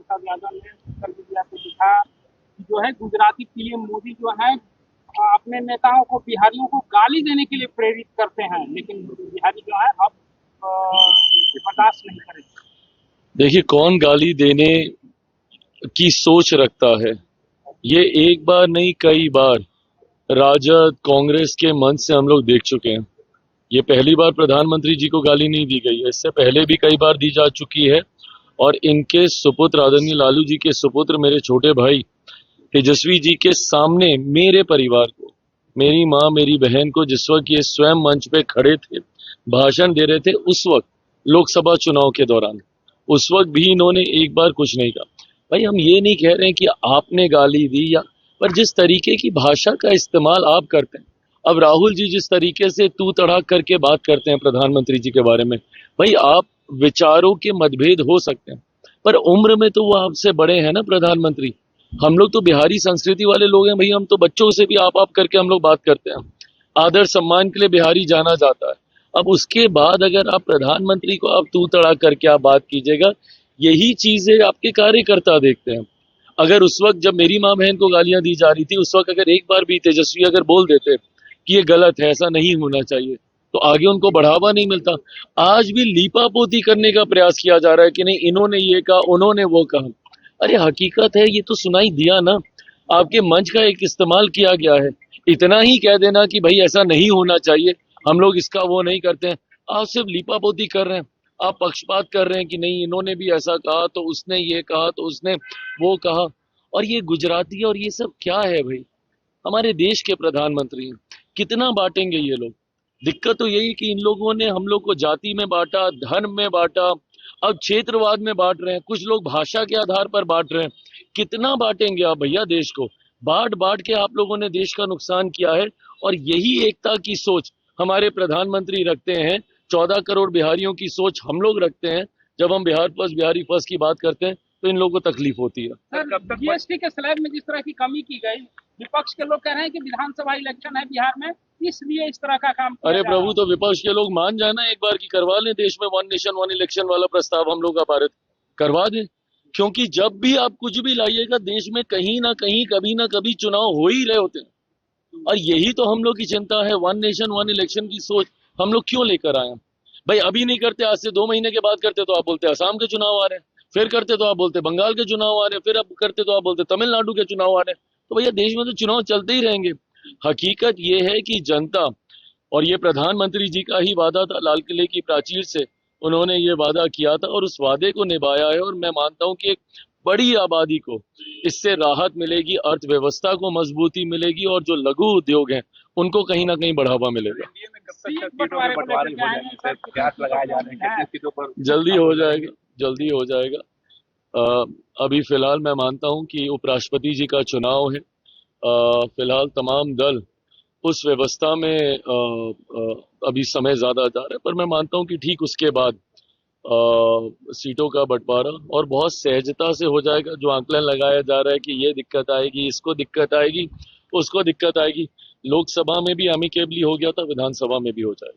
प्रसाद यादव ने उत्तर मीडिया को लिखा कि जो है गुजराती पीएम मोदी जो है अपने नेताओं को बिहारियों को गाली देने के लिए प्रेरित करते हैं, लेकिन बिहारी जो है अब बर्दाश्त नहीं करेंगे। देखिए, कौन गाली देने की सोच रखता है, ये एक बार नहीं कई बार राजद कांग्रेस के मंच से हम लोग देख चुके हैं। ये पहली बार प्रधानमंत्री जी को गाली नहीं दी गई है, इससे पहले भी कई बार दी जा चुकी है। और इनके सुपुत्र आदरणीय लालू जी के सुपुत्र मेरे छोटे भाई तेजस्वी जी के सामने मेरे परिवार को, मेरी माँ मेरी बहन को, जिस वक्त ये स्वयं मंच पे खड़े थे, भाषण दे रहे थे, उस वक्त लोकसभा चुनाव के दौरान, उस वक्त भी इन्होंने एक बार कुछ नहीं कहा। भाई, हम ये नहीं कह रहे हैं कि आपने गाली दी, या पर जिस तरीके की भाषा का इस्तेमाल आप करते हैं, अब राहुल जी जिस तरीके से तू तड़ाक करके बात करते हैं प्रधानमंत्री जी के बारे में, भाई आप विचारों के मतभेद हो सकते हैं, पर उम्र में तो वो आपसे बड़े हैं ना प्रधानमंत्री। हम लोग तो बिहारी संस्कृति वाले लोग हैं भाई, हम तो बच्चों से भी आप करके हम लोग बात करते हैं। आदर सम्मान के लिए बिहारी जाना जाता है। अब उसके बाद अगर आप प्रधानमंत्री को आप तू तड़ाक करके आप बात कीजिएगा, यही चीजें आपके कार्यकर्ता देखते हैं। अगर उस वक्त जब मेरी माँ बहन को गालियां दी जा रही थी, उस वक्त अगर एक बार भी तेजस्वी अगर बोल देते कि ये गलत है, ऐसा नहीं होना चाहिए, तो आगे उनको बढ़ावा नहीं मिलता। आज भी लीपापोती करने का प्रयास किया जा रहा है कि नहीं इन्होंने ये कहा, उन्होंने वो कहा। अरे हकीकत है, ये तो सुनाई दिया ना, आपके मंच का एक इस्तेमाल किया गया है। इतना ही कह देना कि भाई ऐसा नहीं होना चाहिए, हम लोग इसका वो नहीं करते हैं। आप सिर्फ लीपापोती कर रहे हैं, आप पक्षपात कर रहे हैं कि नहीं इन्होंने भी ऐसा कहा तो उसने ये कहा तो उसने वो कहा। और ये गुजराती और ये सब क्या है भाई, हमारे देश के प्रधानमंत्री हैं, कितना बांटेंगे ये लोग। दिक्कत तो यही कि इन लोगों ने हम लोग को जाति में बांटा, धर्म में बांटा, अब क्षेत्रवाद में बांट रहे हैं, कुछ लोग भाषा के आधार पर बांट रहे हैं। कितना बांटेंगे आप भैया देश को? बांट बांट के आप लोगों ने देश का नुकसान किया है। और यही एकता की सोच हमारे प्रधानमंत्री रखते हैं, 14 करोड़ बिहारियों की सोच हम लोग रखते हैं। जब हम बिहार फर्स्ट बिहारी फर्स्ट की बात करते हैं तो इन लोगों को तकलीफ होती है। सर, जीएसटी के स्लैब में जिस तरह की कमी की गई, विपक्ष के लोग कह रहे हैं कि विधानसभा इलेक्शन है बिहार में, इसलिए इस तरह का काम किया अरे जा रहा प्रभु, तो विपक्ष के लोग मान जाना एक बार की, करवा लें देश में 1 नेशन 1 इलेक्शन वाला प्रस्ताव हम लोग का पारित करवा दें। क्योंकि जब भी आप कुछ भी लाइएगा देश में, कहीं ना कहीं कभी ना कभी चुनाव हो ही रहे होते हैं। और यही तो हम लोग की चिंता है, 1 नेशन 1 इलेक्शन की सोच हम लोग क्यों लेकर आए हैं? भाई अभी नहीं करते, आज से 2 महीने के बाद करते तो आप बोलते असम के चुनाव आ रहे हैं, फिर करते तो आप बोलते बंगाल के चुनाव आ रहे हैं, फिर अब करते तो आप बोलते तमिलनाडु के चुनाव आ रहे हैं। तो भैया देश में तो चुनाव चलते ही रहेंगे। हकीकत ये है कि जनता, और ये प्रधानमंत्री जी का ही वादा था, लाल किले की प्राचीर से उन्होंने ये वादा किया था और उस वादे को निभाया है। और मैं मानता हूं कि एक बड़ी आबादी को इससे राहत मिलेगी, अर्थव्यवस्था को मजबूती मिलेगी, और जो लघु उद्योग हैं उनको कहीं ना कहीं बढ़ावा मिलेगा। जल्दी हो जाएगा, जल्दी हो जाएगा। अभी फिलहाल मैं मानता हूं कि उपराष्ट्रपति जी का चुनाव है। फिलहाल तमाम दल उस व्यवस्था में अभी समय ज्यादा जा रहा है, पर मैं मानता हूं कि ठीक उसके बाद सीटों का बंटवारा और बहुत सहजता से हो जाएगा। जो आंकलन लगाया जा रहा है कि ये दिक्कत आएगी, इसको दिक्कत आएगी, उसको दिक्कत आएगी, लोकसभा में भी अमिकेबली हो गया था, विधानसभा में भी हो जाएगा।